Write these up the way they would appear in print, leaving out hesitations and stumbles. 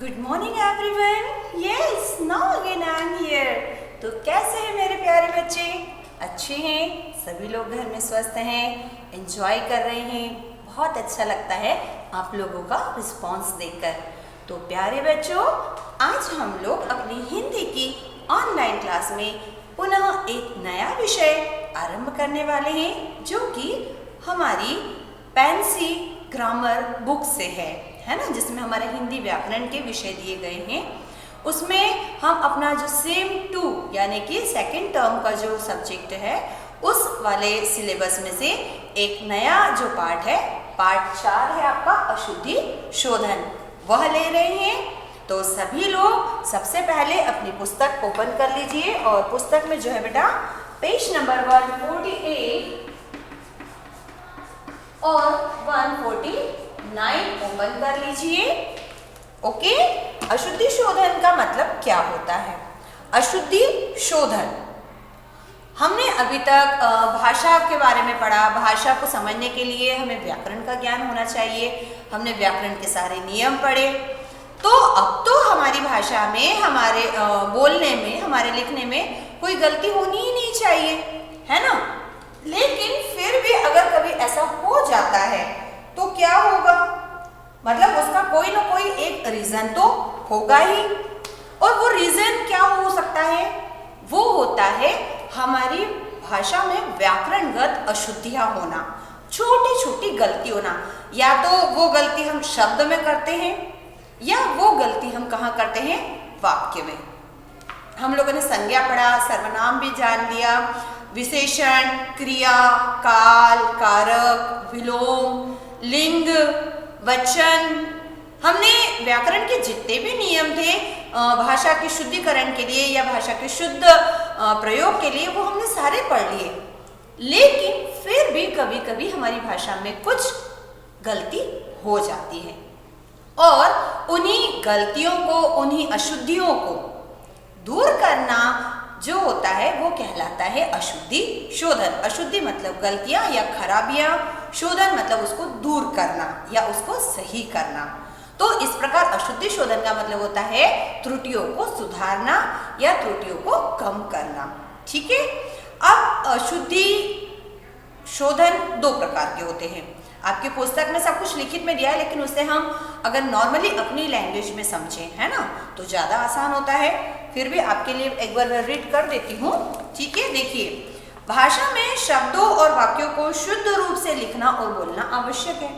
Good morning everyone. Yes, now again I am here. तो कैसे हैं मेरे प्यारे बच्चे? अच्छे हैं? सभी लोग घर में स्वस्थ हैं, एंजॉय कर रहे हैं। बहुत अच्छा लगता है आप लोगों का रिस्पॉन्स देखकर। तो प्यारे बच्चों, आज हम लोग अपनी हिंदी की ऑनलाइन क्लास में पुनः एक नया विषय आरंभ करने वाले हैं, जो कि हमारी पेंसी ग्रामर बुक से है ना, जिसमें हमारे हिंदी व्याकरण के विषय दिए गए हैं। उसमें हम अपना जो सेम टू यानी कि सेकंड टर्म का जो सब्जेक्ट है, उस वाले सिलेबस में से एक नया जो पार्ट है, पार्ट 4 है आपका अशुद्धि शोधन, वह ले रहे हैं। तो सभी लोग सबसे पहले अपनी पुस्तक ओपन कर लीजिए और पुस्तक में जो है बेटा पेज नंबर 148 और 149 ओपन कर लीजिए। ओके, अशुद्धि शोधन का मतलब क्या होता है? अशुद्धि शोधन हमने अभी तक भाषा के बारे में पढ़ा। भाषा को समझने के लिए हमें व्याकरण का ज्ञान होना चाहिए। हमने व्याकरण के सारे नियम पढ़े। तो अब तो हमारी भाषा में, हमारे बोलने में, हमारे लिखने में कोई गलती होनी ही नहीं चाहिए, है ना। लेकिन फिर भी अगर कभी ऐसा हो जाता है तो क्या होगा? मतलब उसका कोई ना कोई एक रीजन तो होगा ही। और वो रीजन क्या हो सकता है? वो होता है हमारी भाषा में व्याकरणगत अशुद्धियां होना, छोटी छोटी गलती होना। या तो वो गलती हम शब्द में करते हैं, या वो गलती हम कहाँ करते हैं? वाक्य में। हम लोगों ने संज्ञा पढ़ा, सर्वनाम भी जान लिया, विशेषण, क्रिया, काल, कारक, विलोम, लिंग, वचन। हमने व्याकरण के जितने भी नियम थे भाषा के शुद्धिकरण के लिए या भाषा के शुद्ध प्रयोग के लिए, वो हमने सारे पढ़ लिए। लेकिन फिर भी कभी कभी हमारी भाषा में कुछ गलती हो जाती है, और उन्हीं गलतियों को, उन्हीं अशुद्धियों को दूर करना जो होता है वो कहलाता है अशुद्धि शोधन। अशुद्धि मतलब गलतियां या खराबियां, शोधन मतलब उसको दूर करना या उसको सही करना। तो इस प्रकार अशुद्धि शोधन का मतलब होता है त्रुटियों को सुधारना या त्रुटियों को कम करना। ठीक है। अब अशुद्धि शोधन दो प्रकार के होते हैं। आपके पुस्तक में सब कुछ लिखित में दिया है, लेकिन उसे हम अगर नॉर्मली अपनी लैंग्वेज में समझें, है ना, तो ज़्यादा आसान होता है। फिर भी आपके लिए एक बार रीड कर देती हूँ। ठीक है, देखिए, भाषा में शब्दों और वाक्यों को शुद्ध रूप से लिखना और बोलना आवश्यक है।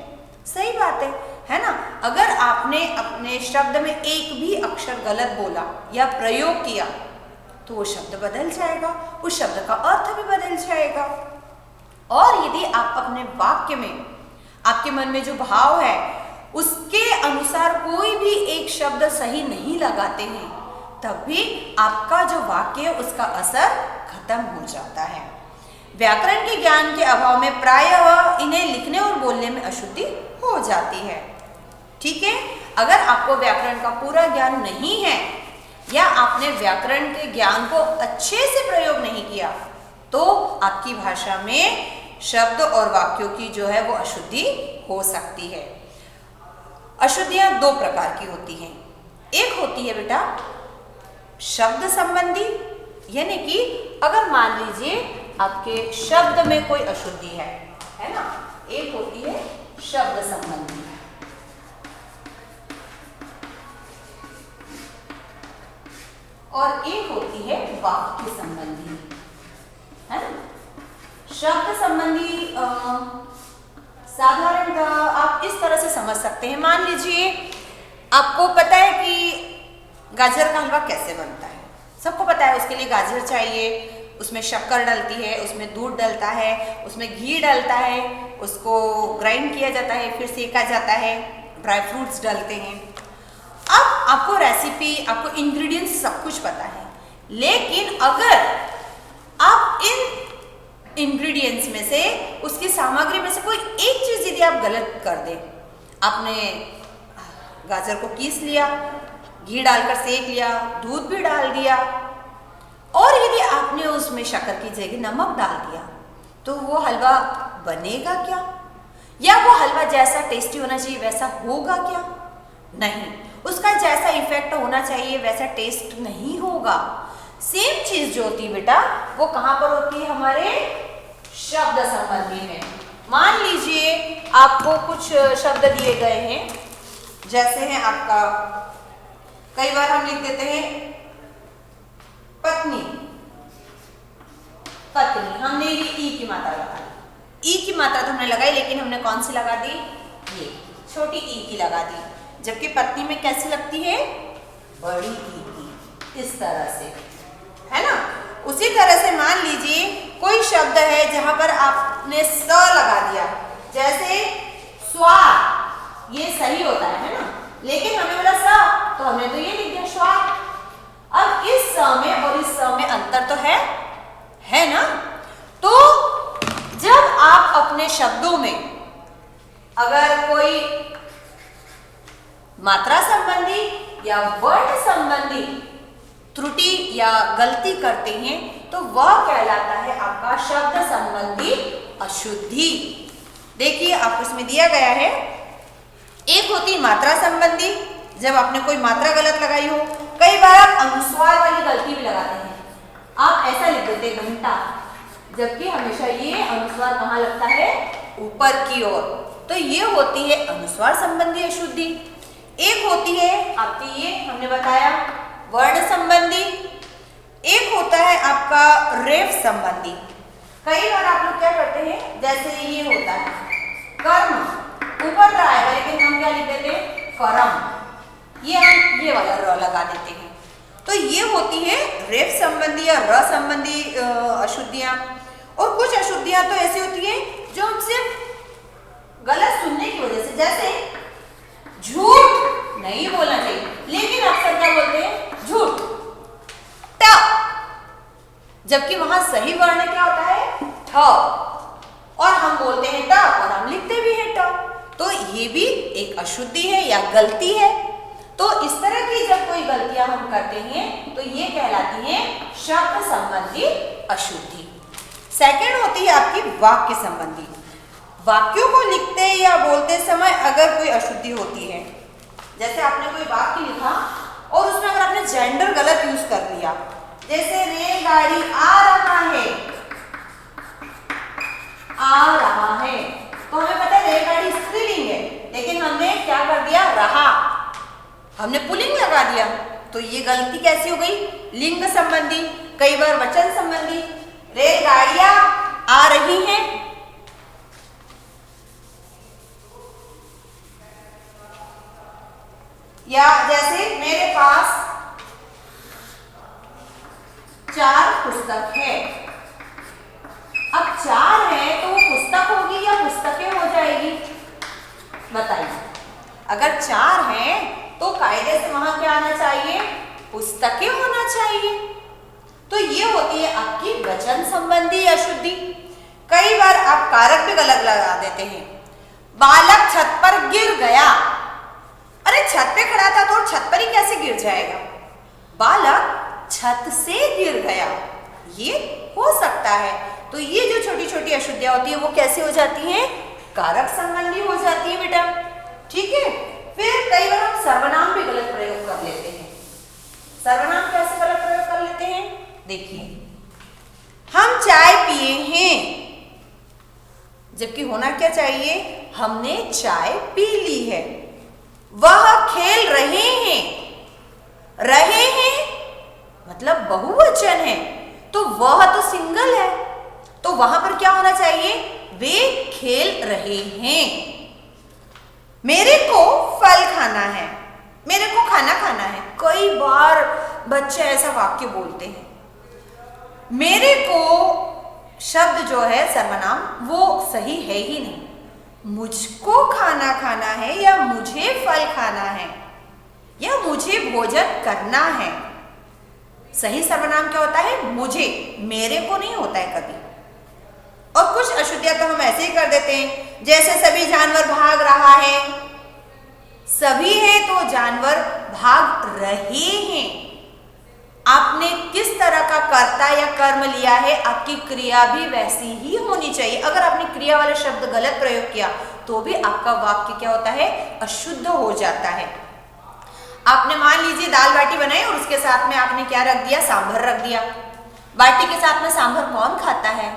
सही बात है ना। अगर आपने अपने शब्द में एक भी अक्षर गलत बोला या प्रयोग किया तो वो शब्द बदल जाएगा, उस शब्द का अर्थ भी बदल जाएगा। और यदि आप अपने वाक्य में, आपके मन में जो भाव है उसके अनुसार कोई भी एक शब्द सही नहीं लगाते हैं, तब भी आपका जो वाक्य है उसका असर खत्म हो जाता है। व्याकरण के ज्ञान के अभाव में प्रायः इन्हें लिखने और बोलने में अशुद्धि हो जाती है। ठीक है। अगर आपको व्याकरण का पूरा ज्ञान नहीं है या आपने व्याकरण के ज्ञान को अच्छे से प्रयोग नहीं किया, तो आपकी भाषा में शब्द और वाक्यों की जो है वो अशुद्धि हो सकती है। अशुद्धियां दो प्रकार की होती हैं। एक होती है बेटा शब्द संबंधी, यानी कि अगर मान लीजिए आपके शब्द में कोई अशुद्धि है ना। एक होती है शब्द संबंधी, और एक होती है वाक्य संबंधी, है ना। शब्द संबंधी साधारणतः आप इस तरह से समझ सकते हैं। मान लीजिए आपको पता है कि गाजर का हलवा कैसे बनता है। सबको पता है उसके लिए गाजर चाहिए, उसमें शक्कर डलती है, उसमें दूध डलता है, उसमें घी डलता है, उसको ग्राइंड किया जाता है, फिर सेका जाता है, ड्राई फ्रूट्स डलते हैं। अब आपको रेसिपी, आपको इंग्रेडिएंट्स सब कुछ पता है, लेकिन अगर आप इन इंग्रेडिएंट्स में से, उसकी सामग्री में से कोई एक चीज यदि आप गलत कर दें, आपने गाजर को कीस लिया, घी डालकर सेक लिया, दूध भी डाल दिया, और यदि आपने उसमें शक्कर की जगह नमक डाल दिया, तो वो हलवा बनेगा क्या? या वो हलवा जैसा टेस्टी होना चाहिए वैसा होगा क्या? नहीं, उसका जैसा इफेक्ट होना चाहिए वैसा टेस्ट नहीं होगा। सेम चीज जो होती है बेटा वो कहां पर होती है, हमारे शब्द संबंधी में। मान लीजिए आपको कुछ शब्द दिए गए हैं, जैसे है आपका, कई बार हम लिख देते हैं पत्नी, पत्नी, हमने ये ई की मात्रा लगा दी, ई की मात्रा तो हमने लगाई, लेकिन हमने कौन सी लगा दी, ये छोटी ई की लगा दी, जबकि पत्नी में कैसी लगती है, बड़ी ई की, इस तरह से, है ना। उसी तरह से मान लीजिए कोई शब्द है जहां पर आपने स लगा दिया, जैसे स्वाद, ये सही होता है ना, लेकिन हमें बोला स, तो हमने तो ये लिख दिया स्वाद। अब इस स में और इस स में अंतर तो है ना। तो जब आप अपने शब्दों में अगर कोई मात्रा संबंधी या वर्ण संबंधी त्रुटि या गलती करते हैं तो वह कहलाता है आपका शब्द संबंधी अशुद्धि। देखिए आपको इसमें दिया गया है, एक होती मात्रा संबंधी, जब आपने कोई मात्रा गलत लगाई हो, कई बार आप अनुस्वार वाली गलती भी लगाते हैं, आप ऐसा लिख देते घंटा, जबकि हमेशा ये अनुस्वार कहाँ लगता है, ऊपर की ओर, तो ये होती है अनुस्वार संबंधी अशुद्धि। एक होती है आपकी ये हमने बताया वर्ण संबंधी, एक होता है आपका रेफ संबंधी। कई बार आप लोग क्या करते हैं, जैसे ये होता है कर्म, ऊपर रहा है लेकिन हम क्या लिख देते हैं करम, ये हम ये वाला र लगा देते हैं, तो ये होती है रेफ संबंधी या र संबंधी अशुद्धियां। और कुछ अशुद्धियां तो ऐसी होती है जो हम सिर्फ गलत सुनने की वजह से, जैसे झूठ नहीं बोलना चाहिए, लेकिन अक्सर क्या बोलते हैं झूठ, ट, जबकि वहां सही वर्ण क्या होता है ठ, और हम बोलते हैं ट और हम लिखते भी हैं ट, तो ये भी एक अशुद्धि है या गलती है। तो इस तरह की जब कोई गलतियां हम करते हैं तो ये कहलाती है शब्द संबंधी अशुद्धि। सेकंड होती है आपकी वाक्य संबंधी। वाक्यों को लिखते या बोलते समय अगर कोई अशुद्धि होती है, जैसे आपने कोई वाक्य लिखा और उसमें अगर आपने जेंडर गलत यूज कर लिया, जैसे रेलगाड़ी आ रहा है, आ रहा है, तो हमें पता है रेलगाड़ी स्त्रीलिंग है, लेकिन हमने क्या कर दिया रहा, हमने पुल्लिंग लगा दिया, तो ये गलती कैसी हो गई, लिंग संबंधी। कई बार वचन संबंधी, रेलगाड़ियां आ रही हैं, या जैसे मेरे पास 4 पुस्तक है। अब 4 है तो वो पुस्तक होगी या पुस्तकें हो जाएगी, बताइए। अगर 4 है तो कायदे से वहां क्या आना चाहिए, पुस्तकें होना चाहिए। तो ये होती है आपकी वचन संबंधी अशुद्धि। कई बार आप कारक भी गलत लगा देते हैं, बालक छत पर गिर गया, अरे छत पे खड़ा था तो छत पर ही कैसे गिर जाएगा, बालक छत से गिर गया, ये हो सकता है। तो ये जो छोटी छोटी अशुद्धियां होती है वो कैसे हो जाती हैं, कारक संबंधी हो जाती है बेटा, ठीक है। फिर कई बार हम सर्वनाम भी गलत प्रयोग कर लेते हैं। सर्वनाम कैसे गलत प्रयोग कर लेते हैं, देखिए हम चाय पिए हैं, जबकि होना क्या चाहिए, हमने चाय पी ली है। वह खेल रहे हैं, रहे हैं मतलब बहुवचन है, तो वह तो सिंगल है, तो वहां पर क्या होना चाहिए, वे खेल रहे हैं। मेरे को फल खाना है, मेरे को खाना खाना है। कई बार बच्चे ऐसा वाक्य बोलते हैं, मेरे को शब्द जो है सर्वनाम वो सही है ही नहीं, मुझको खाना खाना है या मुझे फल खाना है या मुझे भोजन करना है। सही सर्वनाम क्या होता है, मुझे, मेरे को नहीं होता है कभी। और कुछ अशुद्धियां तो हम ऐसे ही कर देते हैं, जैसे सभी जानवर भाग रहा है, सभी है तो जानवर भाग रहे हैं। आपने किस तरह का कर्ता या कर्म लिया है, आपकी क्रिया भी वैसी ही होनी चाहिए। अगर आपने क्रिया वाला शब्द गलत प्रयोग किया तो भी आपका वाक्य क्या होता है, अशुद्ध हो जाता है। आपने मान लीजिए दाल बाटी बनाई और उसके साथ में आपने क्या रख दिया, सांभर रख दिया। बाटी के साथ में सांभर कौन खाता है?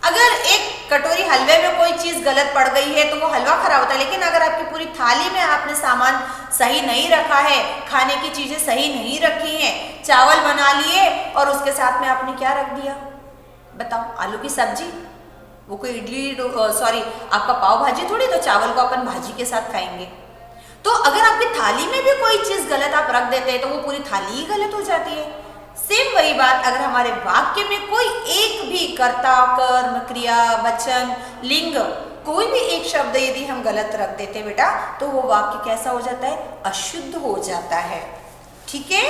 अगर एक कटोरी हलवे में कोई चीज गलत पड़ गई है तो वो हलवा खराब होता है, लेकिन अगर आपकी पूरी थाली में आपने सामान सही नहीं रखा है, खाने की चीजें सही नहीं रखी हैं, चावल बना लिए और उसके साथ में आपने क्या रख दिया, बताओ, आलू की सब्जी, वो कोई इडली आपका पाव भाजी थोड़ी, तो चावल को अपन भाजी के साथ खाएंगे। तो अगर आपकी थाली में भी कोई चीज गलत आप रख देते हैं तो वो पूरी थाली ही गलत हो जाती है। सेम वही बात अगर हमारे वाक्य में कोई एक भी कर्ता, कर्म, क्रिया, वचन, लिंग, कोई भी एक शब्द यदि हम गलत रख देते हैं बेटा, तो वो वाक्य कैसा हो जाता है, अशुद्ध हो जाता है। ठीक है,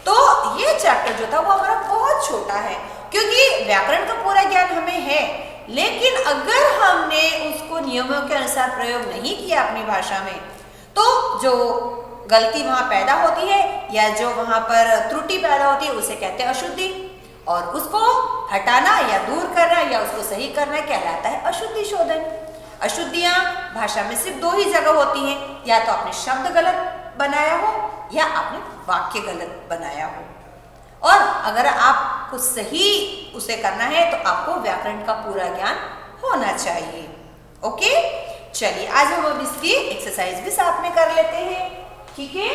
तो ये चैप्टर जो था वो हमारा बहुत छोटा है, क्योंकि व्याकरण का पूरा ज्ञान हमें है, लेकिन अगर हमने उसको नियमों के अनुसार प्रयोग नहीं किया अपनी भाषा में, तो जो गलती वहां पैदा होती है या जो वहां पर त्रुटि पैदा होती है उसे कहते हैं अशुद्धि, और उसको हटाना या दूर करना या उसको सही करना कहलाता है अशुद्धि शोधन। अशुद्धियां भाषा में सिर्फ दो ही जगह होती हैं, या तो आपने शब्द गलत बनाया हो या आपने वाक्य गलत बनाया हो। और अगर आपको सही उसे करना है तो आपको व्याकरण का पूरा ज्ञान होना चाहिए। ओके, चलिए आज हम अब इसकी एक्सरसाइज भी साथ में कर लेते हैं। ठीक है,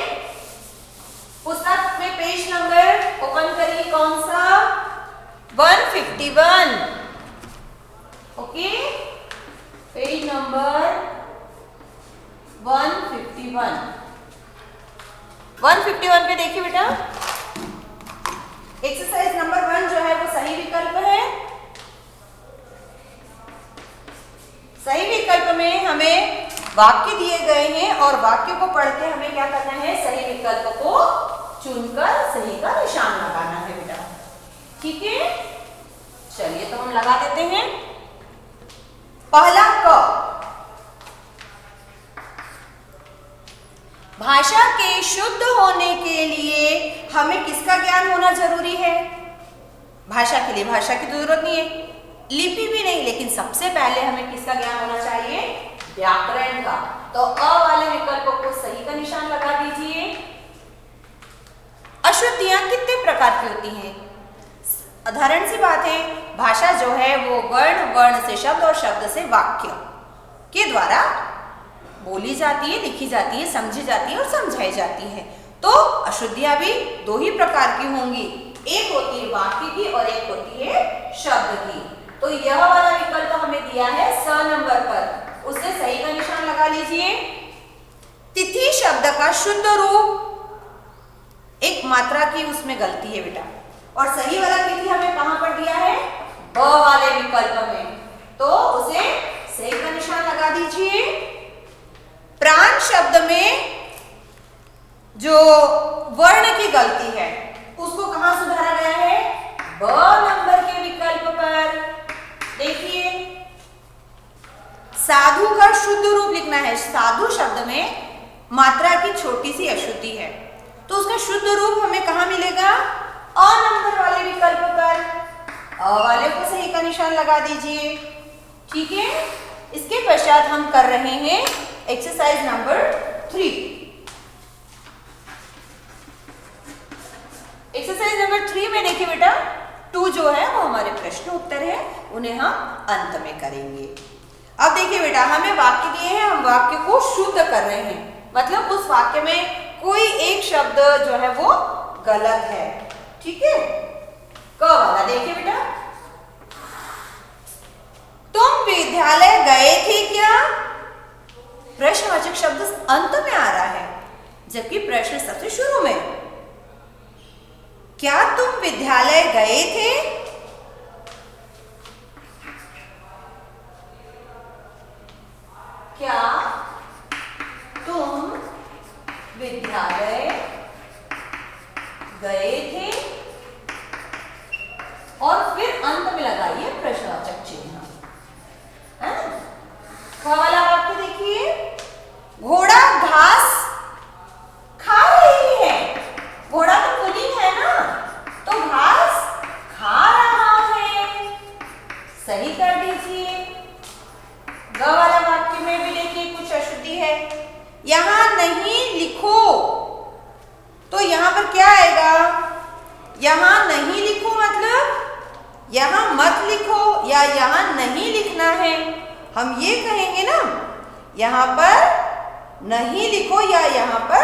पुस्तक में पेज नंबर ओपन करिए, कौन सा, 151। Okay, page number 151। 151 पे देखिए बेटा, एक्सरसाइज नंबर 1 जो है वो सही विकल्प है। सही विकल्प में हमें वाक्य दिए गए हैं और वाक्य को पढ़ के हमें क्या करना है, सही विकल्प को चुनकर सही का निशान लगाना है बेटा। ठीक है, चलिए तो हम लगा देते हैं। पहला क, भाषा के शुद्ध होने के लिए हमें किसका ज्ञान होना जरूरी है? भाषा के लिए भाषा की जरूरत नहीं है, लिपि भी नहीं, लेकिन सबसे पहले हमें किसका ज्ञान होना चाहिए, व्याकरण का। तो अ वाले विकल्प को सही का निशान लगा दीजिए। अशुद्धियां कितने प्रकार की होती हैं? साधारण सी बात है, भाषा जो है वो वर्ण, वर्ण से शब्द और शब्द से वाक्य के द्वारा बोली जाती है, लिखी जाती है, समझी जाती है और समझाई जाती है। तो अशुद्धियां भी दो ही प्रकार की होंगी, एक होती है वाक्य की और एक होती है शब्द की। तो यह वाला विकल्प हमें दिया है स नंबर पर, उसे सही का निशान लगा लीजिए। तिथि शब्द का शुद्ध रूप, एक मात्रा की उसमें गलती है बेटा, और सही वाला तिथि हमें कहां पर दिया है, ब वाले विकल्प में, तो उसे सही का निशान लगा दीजिए। प्राण शब्द में जो वर्ण की गलती है उसको कहां सुधारा गया है, ब नंबर के विकल्प पर। देखिए, साधु का शुद्ध रूप लिखना है, साधु शब्द में मात्रा की छोटी सी अशुद्धि है, तो उसका शुद्ध रूप हमें कहां मिलेगा, अ नंबर वाले विकल्प पर। अ वाले को सही का निशान लगा दीजिए। ठीक है, इसके पश्चात हम कर रहे हैं एक्सरसाइज नंबर 3। एक्सरसाइज नंबर 3 में देखिए बेटा, 2 जो है वो हमारे प्रश्न उत्तर है, उन्हें हम अंत में करेंगे। अब देखिए बेटा, हमें वाक्य दिए हैं, हम वाक्य को शुद्ध कर रहे हैं, मतलब उस वाक्य में कोई एक शब्द जो है वो गलत है। ठीक है, क वाला देखिए बेटा, तुम विद्यालय गए थे क्या? प्रश्नवाचक शब्द अंत में आ रहा है, जबकि प्रश्न सबसे शुरू में। क्या तुम विद्यालय गए थे? क्या तुम विद्यालय गए थे? और फिर अंत में लगाइए प्रश्नवाचक चिन्ह। वाला वाक्य देखिए, घोड़ा घास खा रही है, घोड़ा तो पुलिंग है ना, तो घास खा रहा है, सही कर दीजिए। ग वाला वाक्य में भी देखिए कुछ अशुद्धि है, यहां नहीं लिखो, यहाँ नहीं लिखना है। हम ये कहेंगे ना, यहाँ पर नहीं लिखो या यहाँ पर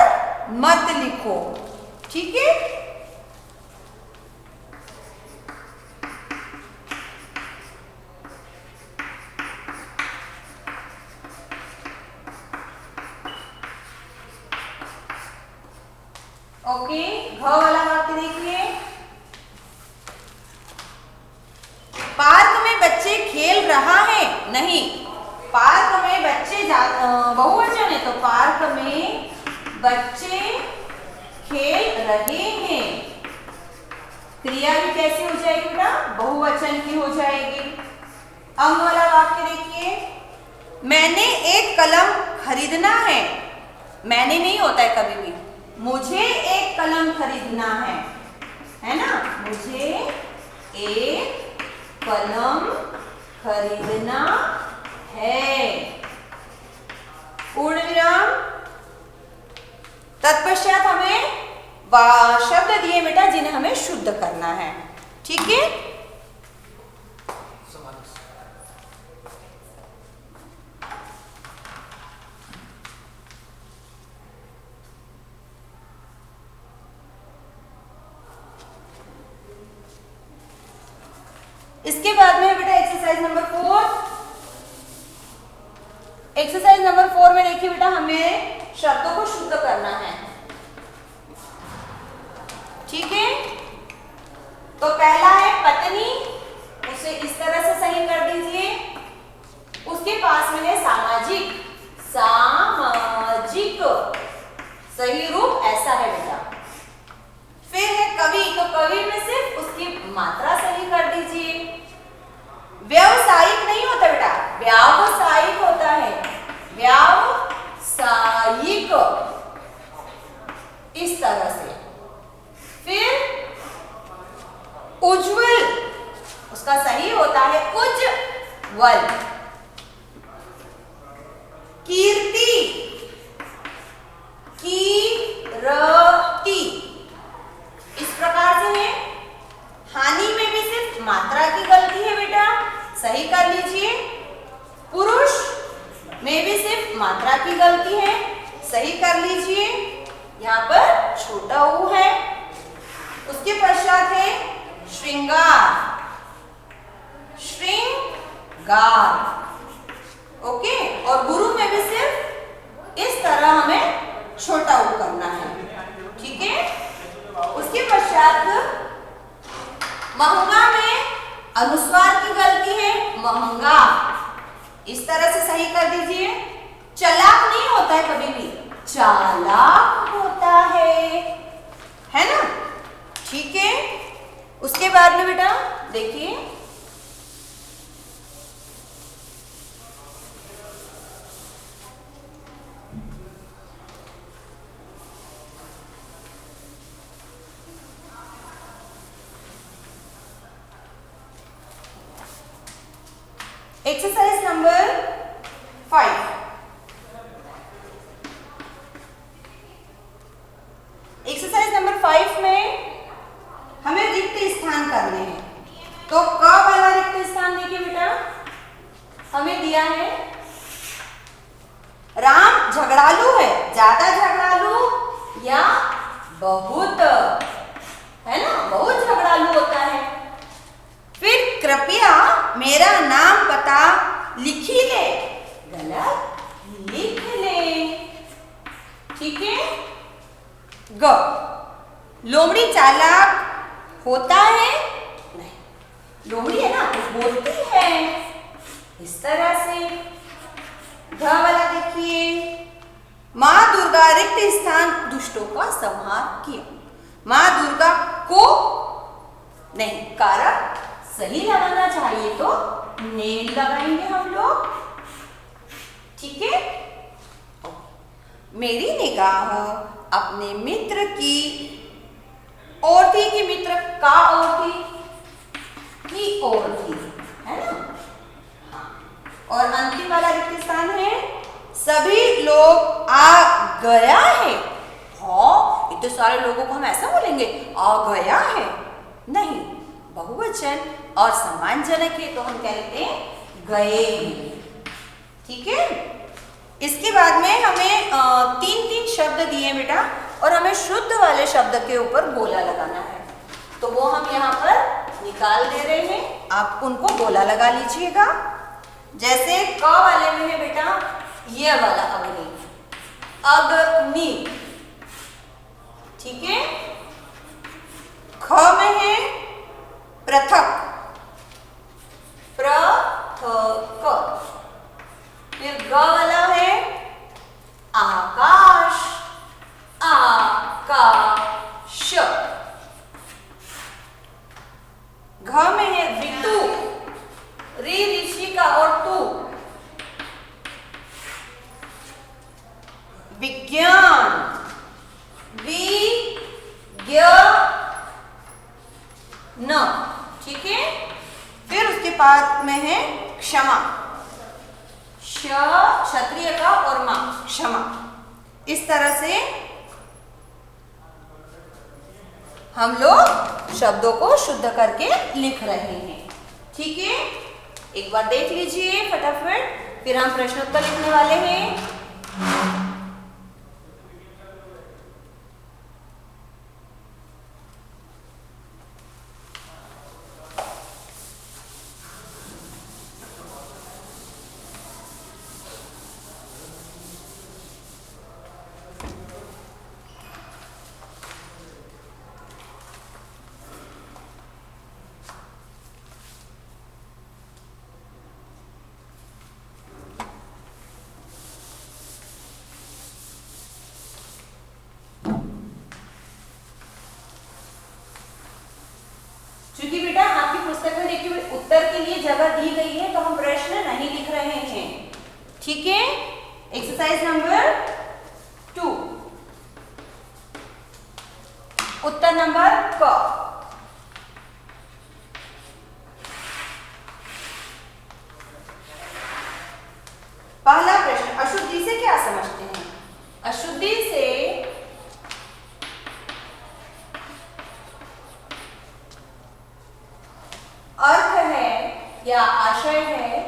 मत लिखो। ठीक है। ओके, घ वाला वाक्य देखिए। पार्क में बच्चे खेल रहा है, नहीं, पार्क में बच्चे बहुवचन है तो पार्क में बच्चे खेल रहे हैं। क्रिया भी कैसे हो जाएगी बेटा? बहुवचन की हो जाएगी। अंग वाला वाक्य देखिए। मैंने एक कलम खरीदना है, मैंने नहीं होता है कभी भी, मुझे एक कलम खरीदना है ना? मुझे एक कलम खरीदना है। पूर्ण विराम। तत्पश्चात हमें शब्द दिए बेटा जिन्हें हमें शुद्ध करना है। ठीक है। इसके बाद में बेटा एक्सरसाइज नंबर 4। एक्सरसाइज नंबर 4 में देखिए बेटा हमें शब्दों को शुद्ध करना है। ठीक है। तो पहला है पत्नी, उसे इस तरह से सही कर दीजिए। उसके पास में है सामाजिक, सामाजिक सही रूप ऐसा है बेटा। फिर है कवि, तो कवि में सिर्फ उसकी मात्रा सही कर दीजिए। व्यावसायिक नहीं होता बेटा, व्यावसायिक होता है, व्यावसायिक इस तरह से। फिर उज्जवल, उसका सही होता है उज्जवल। कीर्ति, कीरति इस प्रकार से है। हानि में भी सिर्फ मात्रा की गलती है बेटा, सही कर लीजिए। पुरुष में भी सिर्फ मात्रा की गलती है, सही कर लीजिए। यहाँ पर छोटा ऊ है। उसके पश्चात है श्रृंगार, श्रृंगार। ओके। और गुरु में भी सिर्फ इस तरह हमें छोटा ऊ करना है। ठीक है। उसके पश्चात महंगा में अनुस्वार की गलती है, महंगा इस तरह से सही कर दीजिए। चालाक नहीं होता है कभी भी, चालाक होता है ना? ठीक है। उसके बाद में बेटा देखिए एक्सरसाइज नंबर 5। एक्सरसाइज नंबर 5 में हमें रिक्त स्थान करने हैं। तो क वाला रिक्त स्थान देखिए बेटा, हमें दिया है राम झगड़ालू है, ज्यादा झगड़ालू या बहुत, है ना? बहुत झगड़ालू होता है। फिर कृपया मेरा नाम पता लिख ही ले, गलत, लिख ले। ठीक है। ग, लोमड़ी चालाक होता है, नहीं, लोमड़ी है ना तो बोलती है इस तरह से। घ वाला देखिए, माँ दुर्गा रिक्त स्थान दुष्टों का संहार किया। माँ दुर्गा को नहीं, कारक सही लगाना चाहिए तो नेल लगाएंगे हम लोग। ठीक है। मेरी निगाह अपने मित्र की ओर थी, कि मित्र का ओर थी, की ओर थी, है ना? और अंतिम वाला रिक्त स्थान है सभी लोग आ गया है। हाँ, इतने सारे लोगों को हम ऐसा बोलेंगे आ गया है, नहीं, बहुवचन और सम्मानजनक है तो हम क्या लिखते हैं गए। ठीक है, इसके बाद में हमें 3 शब्द दिए बेटा और हमें शुद्ध वाले शब्द के ऊपर गोला लगाना है, तो वो हम यहाँ पर निकाल दे रहे हैं, आप उनको गोला लगा लीजिएगा। जैसे क वाले में है बेटा ये वाला अग्नि, अग्नि। ठीक है, ख में है पृथक, पृथक। फिर ग वाला है आकाश, आकाश। घ में है ऋतु, री ऋषि का और तू, विज्ञान, न। ठीक है, फिर उसके बाद में है क्षमा, क्षत्रिय का और मां, क्षमा। इस तरह से हम लोग शब्दों को शुद्ध करके लिख रहे हैं। ठीक है, एक बार देख लीजिए फटाफट, फिर हम प्रश्नोत्तर लिखने वाले हैं। क्योंकि बेटा आपकी पुस्तक में देखिए उत्तर के लिए जगह दी गई है तो हम प्रश्न नहीं लिख रहे हैं। ठीक है, एक्सरसाइज नंबर 2, उत्तर नंबर क। पहला प्रश्न, अशुद्धि से क्या समझते हैं? अशुद्धि से अर्थ है या आशय है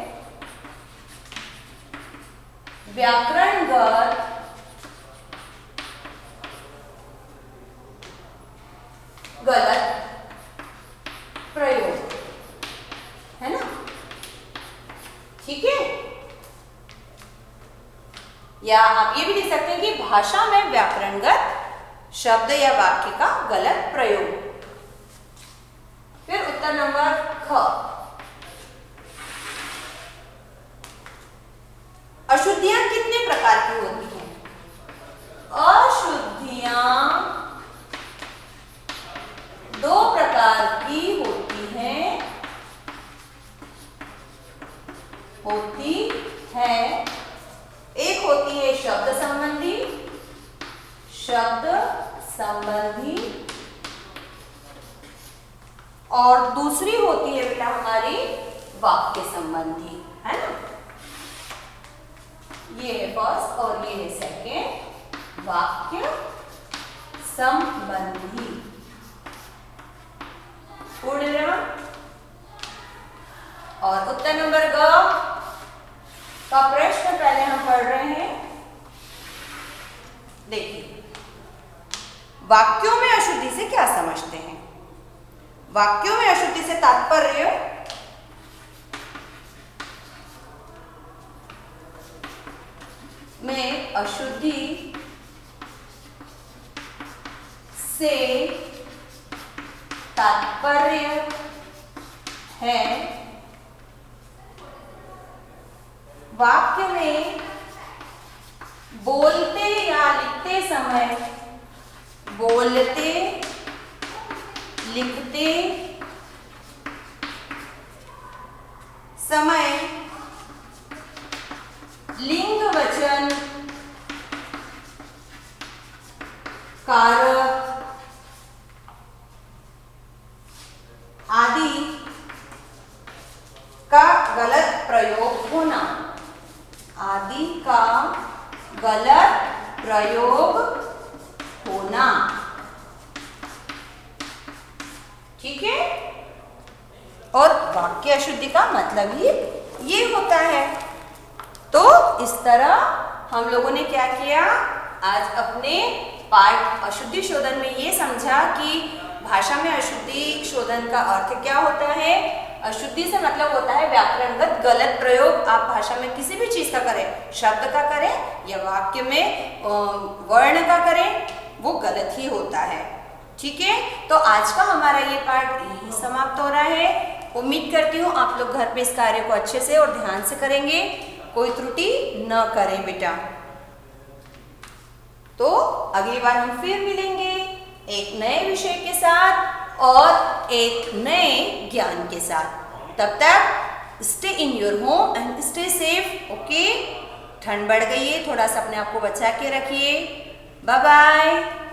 व्याकरणगत गलत प्रयोग, है ना? ठीक है, या आप ये भी लिख सकते हैं कि भाषा में व्याकरणगत शब्द या वाक्य का गलत प्रयोग। फिर उत्तर नंबर ख, अशुद्धियां कितने प्रकार की होती हैं? अशुद्धियां 2 प्रकार की होती हैं, एक होती है शब्द संबंधी और दूसरी होती है बेटा हमारी वाक्य संबंधी, है ना? ये है फर्स्ट और ये है सेकेंड, वाक्य संबंधी। पूर्ण। और उत्तर नंबर ग का प्रश्न पहले हम पढ़ रहे हैं। देखिए, वाक्यों में अशुद्धि से क्या समझते हैं? वाक्यों में अशुद्धि से तात्पर्य में अशुद्धि से तात्पर्य है वाक्य में बोलते या लिखते समय, बोलते लिखते समय लिंग वचन कारक आदि का गलत प्रयोग होना, आदि का गलत प्रयोग होना। ठीक है, और वाक्य अशुद्धि का मतलब ही ये होता है। तो इस तरह हम लोगों ने क्या किया, आज अपने पाठ अशुद्धि शोधन में ये समझा कि भाषा में अशुद्धि शोधन का अर्थ क्या होता है। अशुद्धि से मतलब होता है व्याकरणगत गलत प्रयोग। आप भाषा में किसी भी चीज का करें, शब्द का करें या वाक्य में वर्ण का करें, वो गलत ही होता है। ठीक है, तो आज का हमारा ये पाठ यही समाप्त हो रहा है। उम्मीद करती हूँ आप लोग घर पे इस कार्य को अच्छे से और ध्यान से करेंगे, कोई त्रुटि न करें बेटा। तो अगली बार हम फिर मिलेंगे एक नए विषय के साथ और एक नए ज्ञान के साथ। तब तक stay in your home and stay safe. Okay, ठंड बढ़ गई है, थोड़ा सा अपने आप को बचा के रखिए। Bye bye.